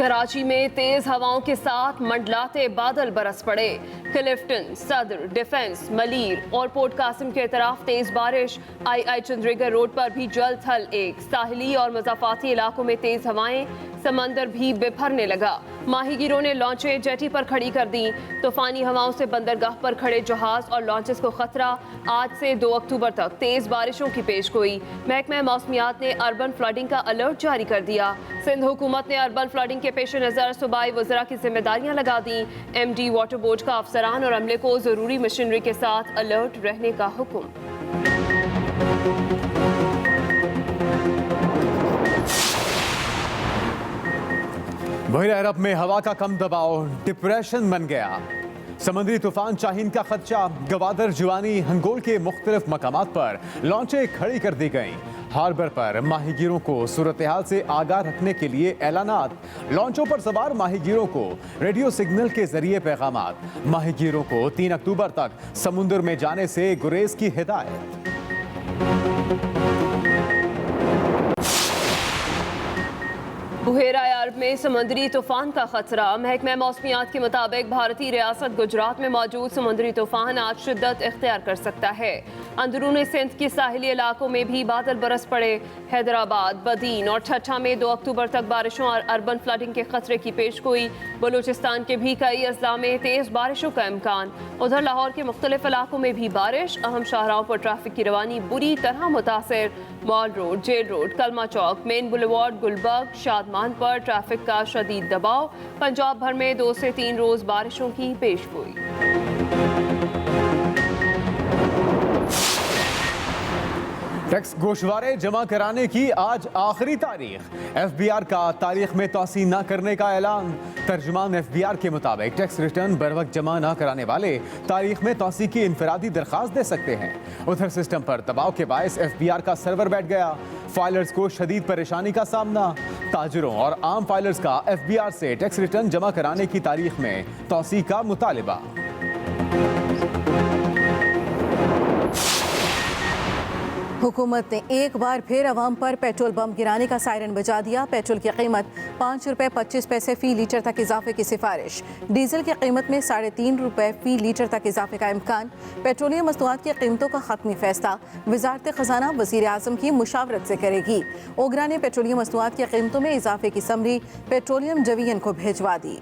कराची में तेज हवाओं के साथ मंडलाते बादल बरस पड़े। क्लिफ्टन, सदर, डिफेंस, मलीर और पोर्ट कासिम के तरफ तेज बारिश। आई चंद्रीगढ़ रोड पर भी जल थल एक। साहिली और मज़ाफाती इलाकों में तेज हवाएं, समंदर भी बिफरने लगा। माहीगीरों ने लॉन्चें जेटी पर खड़ी कर दी। तूफानी हवाओं से बंदरगाह पर खड़े जहाज और लॉन्चेस को खतरा। आज से 2 अक्टूबर तक तेज बारिशों की पेशगोई। महकमा मौसमियात ने अर्बन फ्लडिंग का अलर्ट जारी कर दिया। सिंध हुकूमत ने अर्बन फ्लडिंग के पेश नज़र सूबाई वज़रा की जिम्मेदारियां लगा दी। MD वाटर बोर्ड का अफसरान और अमले को जरूरी मशीनरी के साथ अलर्ट रहने का हुक्म। बहरे अरब में हवा का कम दबाव डिप्रेशन बन गया। समुद्री तूफान शाहीन का खदशा। गवादर, जुवानी, हंगोल के मुख्तलिफ मकामात पर लॉन्चें खड़ी कर दी गईं। हार्बर पर माहीगीरों को सूरत हाल से आगाह रखने के लिए ऐलानात। लॉन्चों पर सवार माहीगीरों को रेडियो सिग्नल के जरिए पैगामात। माहीगीरों को 3 अक्टूबर तक समुद्र में जाने से गुरेज की हिदायत। बुहेरा अरब में समुद्री तूफान का खतरा। महकमा मौसमियात के मुताबिक भारतीय रियासत गुजरात में मौजूद समुद्री तूफान आज शिद्दत इख्तियार कर सकता है। अंदरूनी सिंध के साहिली इलाकों में भी बादल बरस पड़े। हैदराबाद, बदीन और ठट्ठा में 2 अक्टूबर तक बारिशों और अर्बन फ्लडिंग के खतरे की पेशगोई। बलूचिस्तान के भी कई अजला में तेज बारिशों का इम्कान। उधर लाहौर के मुख्तलिफ इलाकों में भी बारिश। अहम शाहराहों पर ट्रैफिक की रवानी बुरी तरह मुतासिर। मॉल रोड, जेल रोड, कलमा चौक, मेन बुलेवार्ड, गुलबर्ग, शादमान पर ट्रैफिक का शदीद दबाव। पंजाब भर में 2 से 3 रोज बारिशों की पेशगोई। टैक्स गोशवारे जमा कराने की आज आखिरी तारीख। FBI का तारीख में तोसी न करने का ऐलान। तर्जुमान FBI के मुताबिक टैक्स रिटर्न बर वक्त जमा न कराने वाले तारीख में तोसी की इनफरादी दरख्वास्त दे सकते हैं। उधर सिस्टम पर दबाव के बायस FBI का सर्वर बैठ गया। फाइलर्स को शदीद परेशानी का सामना। ताजरों और आम फाइलर्स का FBI से टैक्स रिटर्न जमा कराने की तारीख में तोसी का मुतालिबा। हुकूमत ने एक बार फिर अवाम पर पेट्रोल बम गिराने का सायरन बजा दिया। पेट्रोल की कीमत 5 रुपये 25 पैसे फी लीटर तक इजाफे की सिफारिश। डीजल की कीमत में 3.5 रुपये फी लीटर तक इजाफे का इम्कान। पेट्रोलियम मसनूआत की कीमतों का खत्मी फैसला वजारत खजाना वज़ीर आज़म की मुशावरत से करेगी। ओगरा ने पेट्रोलियम मसनूआत की कीमतों में इजाफे की समरी पेट्रोलियम डिवीजन को भेजवा दी।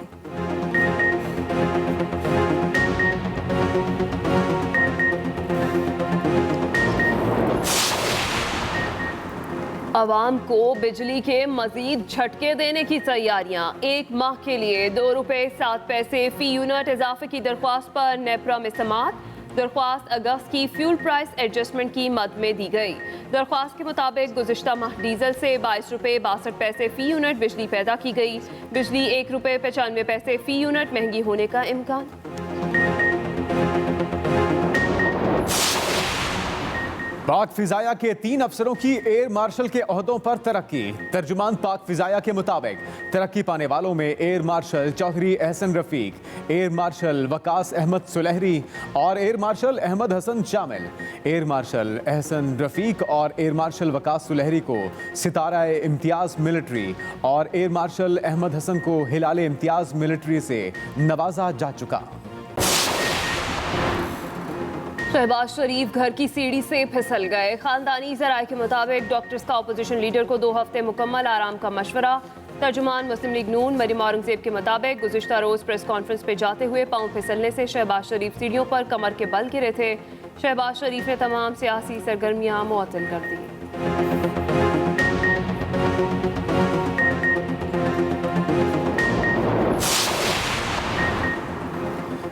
अवाम को बिजली के मजीद झटके देने की तैयारियां। 1 माह के लिए 2 रुपये 7 पैसे फी यूनिट इजाफे की दरख्वास्त पर नेपरा में समात। दरख्वास्त अगस्त की फ्यूल प्राइस एडजस्टमेंट की मद में दी गई। दरख्वास्त के मुताबिक गुज़िश्ता माह डीजल से 22 रुपये 62 पैसे फी यूनिट बिजली पैदा की गई। बिजली 1 रुपये 95 पैसे फी यूनिट महंगी होने का इम्कान। पाक फिजाया के 3 अफसरों की एयर मार्शल के ओहदों पर तरक्की। तर्जुमान पाक फिजाया के मुताबिक तरक्की पाने वालों में air marshal Chaudhry Ehsan Rafiq, air marshal Waqas Ahmed Sulehri और एयर मार्शल अहमद हसन शामिल। एयर मार्शल एहसन रफीक और एयर मार्शल वकास सुलहरी को सितारा इम्तियाज मिलिट्री और एयर मार्शल अहमद हसन को हिलाल इम्तियाज मिलिट्री से नवाजा जा चुका। शहबाज शरीफ घर की सीढ़ी से फिसल गए। खानदानी जराये के मुताबिक डॉक्टर्स का अपोजिशन लीडर को 2 हफ्ते मुकम्मल आराम का मशवरा। तर्जुमान मुस्लिम लीग नून मरीम औरंगजेब के मुताबिक गुज़िश्ता रोज प्रेस कॉन्फ्रेंस पे जाते हुए पांव फिसलने से शहबाज शरीफ सीढ़ियों पर कमर के बल गिरे थे। शहबाज शरीफ ने तमाम सियासी सरगर्मियां मुअत्तल कर दी।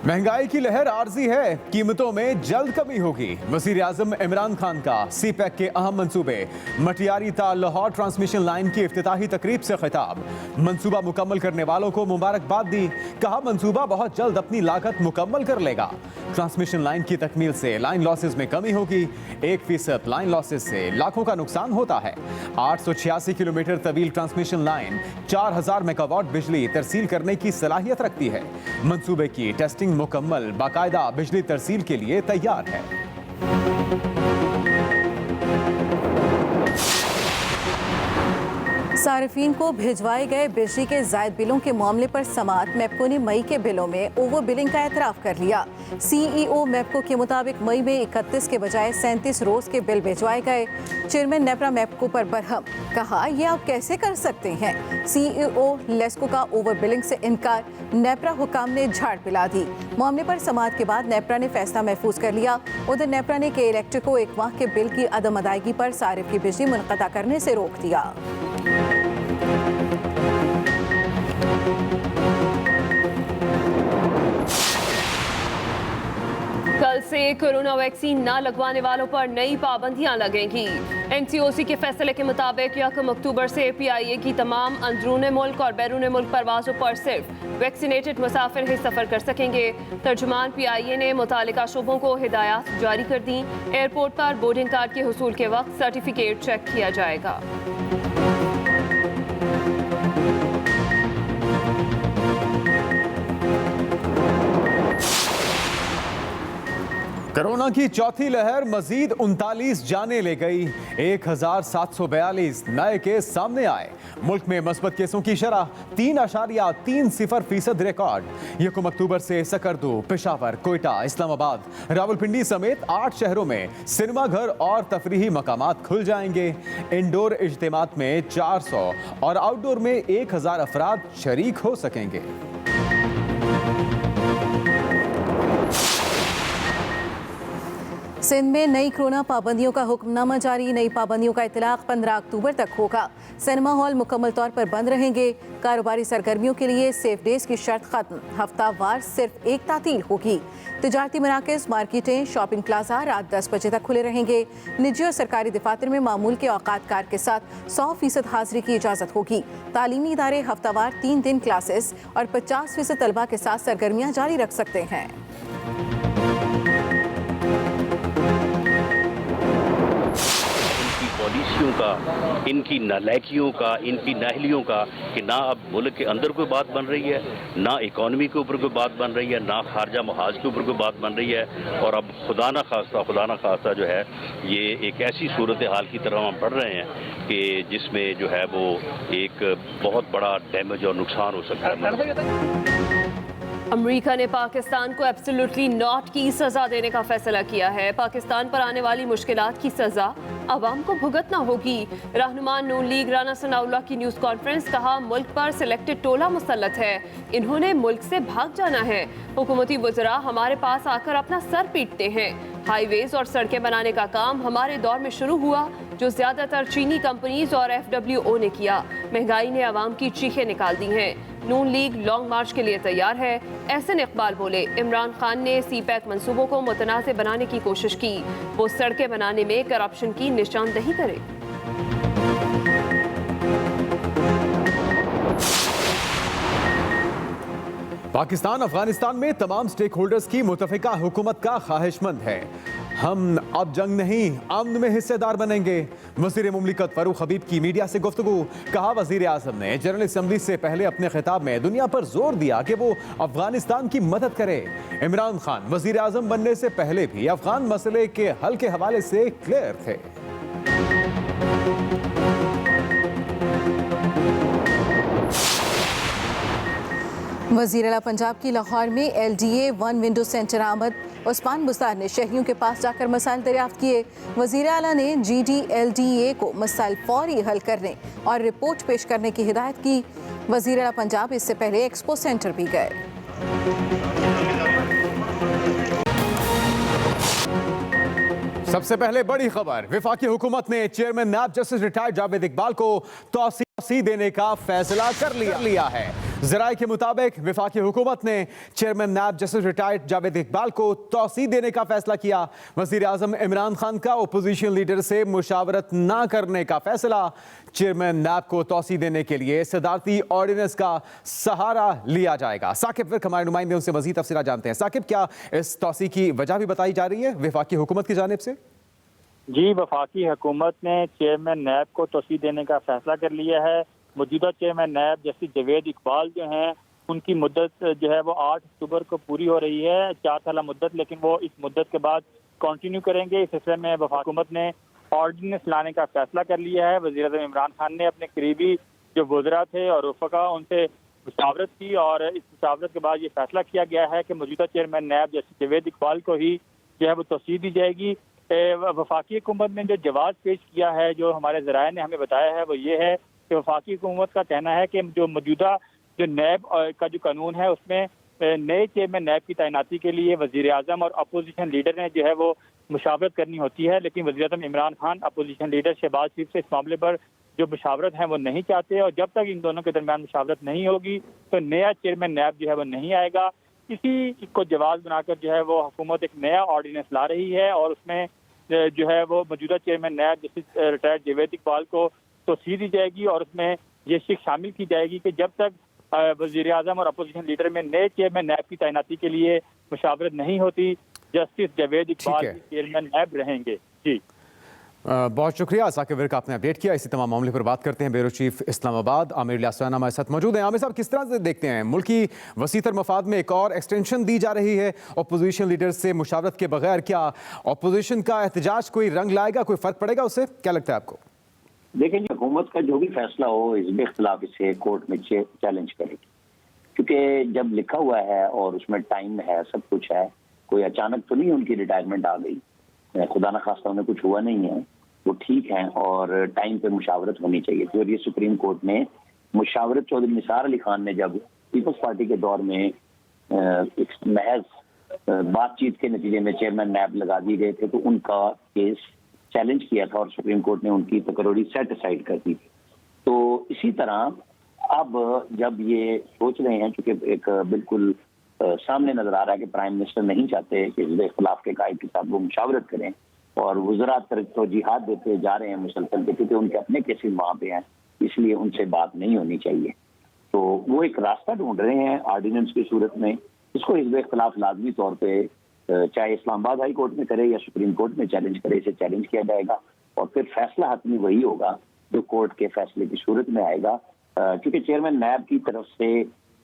महंगाई की लहर आर्जी है, कीमतों में जल्द कमी होगी। वज़ीर आज़म इमरान खान का CPEC के अहम मंसूबे। मटियारी ता लाहौर ट्रांसमिशन लाइन की इफ्तिताही तकरीब से खिताब। मंसूबा मुकम्मल करने वालों को मुबारकबाद दी। कहा मंसूबा बहुत जल्द अपनी लागत मुकम्मल कर लेगा। ट्रांसमिशन लाइन की तकमील से लाइन लॉसेज में कमी होगी। 1% लाइन लॉसेज से लाखों का नुकसान होता है। 886 किलोमीटर तवील ट्रांसमिशन लाइन 4000 मेगावाट बिजली तरसील करने की सलाहियत रखती है। मंसूबे की टेस्टिंग मुकम्मल, बाकायदा बिजली तरसील के लिए तैयार है। सार्फिन को भिजवाए गए बिजली के जायद बिलों के मामले पर समात मैप्को ने मई के बिलों में ओवर बिलिंग का एतराफ़ कर लिया। सीईओ मैप्को के मुताबिक मई में 31 के बजाय 37 रोज के बिल भिजवाए गए। चेयरमैन नेप्रा मैप्को पर बरहम, कहा यह आप कैसे कर सकते हैं। सीईओ लेस्को का ओवर बिलिंग से इनकार, नेप्रा हुकाम ने झाड़ पिला दी। मामले पर समात के बाद नेप्रा ने फैसला महफूज कर लिया। उधर नेप्रा ने के इलेक्ट्रिक को 1 माह के बिल की अदम अदायगी पर सारिफ की बिजली मुनक़ता करने से रोक दिया। कल से कोरोना वैक्सीन न लगवाने वालों पर नई पाबंदियां लगेंगी। एनसीओसी के फैसले के मुताबिक 1 अक्टूबर से पीआईए की तमाम अंदरूनी मुल्क और बैरून मुल्क परवाजों पर सिर्फ वैक्सीनेटेड मुसाफिर ही सफर कर सकेंगे। तर्जुमान पीआईए ने मुतालिका शोबों को हिदायत जारी कर दी। एयरपोर्ट पर बोर्डिंग कार्ड के हुसूल के वक्त सर्टिफिकेट चेक किया जाएगा। कोरोना की चौथी लहर मजीद 39 जाने ले गई। 1742 नए केस सामने आए। मुल्क में मस्बत केसों की शरह 3.30% रिकॉर्ड। 1 अक्टूबर से सकरदू, पेशावर, कोयटा, इस्लामाबाद, रावलपिंडी समेत 8 शहरों में सिनेमाघर और तफरीही मकामात खुल जाएंगे। इंडोर इज्तिमात में 400 और आउटडोर में 1000 अफराद शरीक हो सकेंगे। सिंध में नई कोरोना पाबंदियों का हुक्मनामा जारी। नई पाबंदियों का इतलाक 15 अक्टूबर तक होगा। सिनेमा हॉल मुकम्मल तौर पर बंद रहेंगे। कारोबारी सरगर्मियों के लिए सेफ डेज की शर्त खत्म। हफ्तावार सिर्फ एक तातील होगी। तिजारती मराकज़, मार्केटें, शॉपिंग प्लाजा रात 10 बजे तक खुले रहेंगे। निजी और सरकारी दफातर में मामूल के औकात कार के साथ 100% हाजिरी की इजाज़त होगी। तालीमी इदारे हफ्तावार 3 दिन क्लासेस और 50% तलबा के साथ सरगर्मियाँ जारी रख सकते हैं। पॉलिसियों का, इनकी नालायकियों का, इनकी नाहलियों का कि ना अब मुल्क के अंदर कोई बात बन रही है, ना इकॉनमी के ऊपर कोई बात बन रही है, ना खारजा महाज के ऊपर कोई बात बन रही है। और अब खुदा ना खास्ता जो है ये एक ऐसी सूरत हाल की तरफ हम पढ़ रहे हैं कि जिसमें जो है वो एक बहुत बड़ा डैमेज और नुकसान हो सकता है। अमेरिका ने पाकिस्तान को एब्सोल्युटली नॉट की सजा देने का फैसला किया है। पाकिस्तान पर आने वाली मुश्किलात की सजा अवाम को भुगतना होगी। रहनुमा नून लीग राना सनाउल्लाह की न्यूज़ कॉन्फ्रेंस, कहा मुल्क पर सिलेक्टेड टोला मुसल्लत है, इन्होंने मुल्क से भाग जाना है। हुकूमती वज़रा हमारे पास आकर अपना सर पीटते हैं। हाईवेज और सड़कें बनाने का काम हमारे दौर में शुरू हुआ, जो ज्यादातर चीनी कंपनीज और FWO ने किया। महंगाई ने आवाम की चीखें निकाल दी हैं। नून लीग लॉन्ग मार्च के लिए तैयार है। एहसन इकबाल बोले, इमरान खान ने CPEC मंसूबों को मुतनाज़ बनाने की कोशिश की, वो सड़कें बनाने में करप्शन की निशानदही करे। पाकिस्तान अफगानिस्तान में तमाम स्टेक होल्डर्स की मुतफिका हुकूमत का ख्वाहिशमंद है। हम अब जंग नहीं, अमन में हिस्सेदार बनेंगे। वज़ीर मुमलिकत फ़ारूक हबीब की मीडिया से गुफ्तगू, कहा वज़ीर आज़म ने जनरल असम्बली से पहले अपने खिताब में दुनिया पर जोर दिया कि वो अफगानिस्तान की मदद करे। इमरान खान वज़ीर आज़म बनने से पहले भी अफगान मसले के हल के हवाले से क्लियर थे। वज़ीर आला पंजाब की लाहौर में LDA 1 विंडो सेंटर आमद। उस्मान बुज़दार ने शहरियों के पास जाकर मसाइल दरियाफ्त किए। वज़ीर आला ने GDLDA को मसाइल फौरी हल करने और रिपोर्ट पेश करने की हिदायत की। वज़ीर आला पंजाब इससे पहले एक्सपो सेंटर भी गए। सबसे पहले बड़ी खबर, वफाकी हुकूमत ने चेयरमैन नायब जस्टिस रिटायर्ड जावेद इकबाल को तौसीह देने का फैसला कर लिया है। ज़राए के मुताबिक वफाकी हुकूमत ने चेयरमैन नायब जस्टिस रिटायर्ड जावेद इकबाल को तौसीह देने का फैसला किया। वज़ीर आज़म इमरान खान का अपोजिशन लीडर से मुशावरत ना करने का फैसला। चेयरमैन नायब को तौसीह देने के लिए सदारती ऑर्डिनेंस का सहारा लिया जाएगा। साकिब विर्क हमारे नुमाइंदे उनसे मज़ीद तफसीलात जानते हैं। साकिब, क्या इस तौसीह की वजह भी बताई जा रही है वफाकी हुकूमत की जानिब से? जी, वफाकी हुकूमत ने चेयरमैन नायब को तौसीह देने का फैसला कर लिया है। मौजूदा चेयरमैन नायब जस्टिस जावेद इकबाल जो हैं, उनकी मुद्दत जो है वो 8 अक्टूबर को पूरी हो रही है, 4 साल मुद्दत, लेकिन वो इस मुद्दत के बाद कंटिन्यू करेंगे। इस सिलसिले में वफाकी हुकूमत ने ऑर्डिनेंस लाने का फैसला कर लिया है। वज़ीर-ए-आज़म इमरान खान ने अपने करीबी जो वज़रा थे और रफ़का उनसे मुशावरत की और इस मुशावरत के बाद ये फैसला किया गया है कि मौजूदा चेयरमैन नैब जैसे जवेद इकबाल को ही जो है वो तौसीह दी जाएगी। वफाकी हुकूमत ने जो जवाब पेश किया है, जो हमारे ज़राए ने हमें बताया है, वो ये है कि वफाकी हुकूमत का कहना है कि जो मौजूदा जो नैब का जो कानून है उसमें नए चेयरमैन नैब की तैनाती के लिए वज़ीर आज़म और अपोजिशन लीडर ने जो है वो मुशावरत करनी होती है, लेकिन वज़ीर आज़म इमरान खान अपोजिशन लीडर शहबाज शरीफ से इस मामले पर जो मुशावरत है वो नहीं चाहते और जब तक इन दोनों के दरमियान मुशावरत नहीं होगी तो नया चेयरमैन नैब जो है वो नहीं आएगा। इसी को जवाब बनाकर जो है वो हुकूमत एक नया ऑर्डिनेंस ला रही है और उसमें जो है वो मौजूदा चेयरमैन नैब जैसे रिटायर्ड जवेद इकबाल को तौसीह दी जाएगी और उसमें ये शिक शामिल की जाएगी कि जब तक वज़ीर आज़म और अपोजिशन लीडर में नए चेयरमैन नैब की तैनाती के लिए मुशावरत नहीं होती, जस्टिस जवेद इकबाल चेयरमैन नैब रहेंगे। जी बहुत शुक्रिया साकिब विर्क, आपने अपडेट किया। इसी तमाम मामले पर बात करते हैं ब्यूरो चीफ इस्लामाबाद आमिर इलियास हमारे साथ मौजूद हैं। आमिर साहब, किस तरह से देखते हैं मुल्की वसीतर मफाद में एक और एक्सटेंशन दी जा रही है अपोजिशन लीडर से मुशावरत के बगैर? क्या अपोजिशन का एहतजाज कोई रंग लाएगा, कोई फर्क पड़ेगा उससे? क्या लगता है आपको? देखिए, हुकूमत का जो भी फैसला हो इस इख्तिलाफ इसे कोर्ट में चैलेंज करेगी, क्योंकि जब लिखा हुआ है और उसमें टाइम है, सब कुछ है, कोई अचानक तो नहीं उनकी रिटायरमेंट आ गई, खुदा न खास्ता उन्हें कुछ हुआ नहीं है, वो ठीक है और टाइम पे मुशावरत होनी चाहिए थी। और ये सुप्रीम कोर्ट ने मुशावरत चौधरी निसार अली खान ने जब पीपल्स पार्टी के दौर में एक महज बातचीत के नतीजे में चेयरमैन नैब लगा दिए गए थे तो उनका केस चैलेंज किया था और सुप्रीम कोर्ट ने उनकी तकरीरी सेट असाइड कर दी थी। तो इसी तरह अब जब ये सोच रहे हैं, क्योंकि एक बिल्कुल सामने नजर आ रहा है कि प्राइम मिनिस्टर नहीं चाहते कि इस इख्तिलाफ के कायद के साथ वो मुशावरत करें और वज़रा तो जिहाद देते जा रहे हैं मुसलसल के, क्योंकि उनके अपने केसेस वहाँ पे हैं, इसलिए उनसे बात नहीं होनी चाहिए। तो वो एक रास्ता ढूंढ रहे हैं ऑर्डिनेंस की सूरत में। इसको हिज़्ब इख्तिलाफ लाजमी तौर पे चाहे इस्लामाबाद हाई कोर्ट में करे या सुप्रीम कोर्ट में चैलेंज करे, इसे चैलेंज किया जाएगा और फिर फैसला हतमी वही होगा जो कोर्ट के फैसले की सूरत में आएगा। क्योंकि चेयरमैन नैब की तरफ से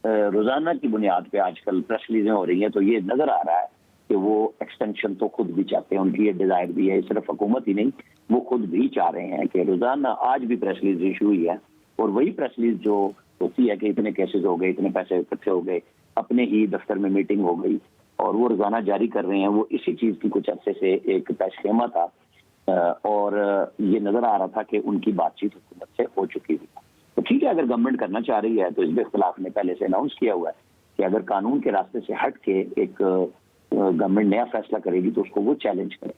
रोजाना की बुनियाद पे आजकल प्रेस रिलीजें हो रही हैं, तो ये नजर आ रहा है कि वो एक्सटेंशन तो खुद भी चाहते हैं, उनकी ये डिजायर भी है। सिर्फ हुकूमत ही नहीं, वो खुद भी चाह रहे हैं कि रोजाना आज भी प्रेस रिलीज इशू हुई है और वही प्रेस रिलीज जो होती है कि इतने केसेस हो गए, इतने पैसे इकट्ठे हो गए, अपने ही दफ्तर में मीटिंग हो गई और वो रोजाना जारी कर रहे हैं। वो इसी चीज की कुछ अरसे से एक पैशखेमा था और ये नजर आ रहा था कि उनकी बातचीत हुकूमत से हो चुकी हुई। तो ठीक है, अगर गवर्नमेंट करना चाह रही है तो इस इख्तिलाफ ने पहले से अनाउंस किया हुआ है कि अगर कानून के रास्ते से हट के एक गवर्नमेंट नया फैसला करेगी तो उसको वो चैलेंज करे।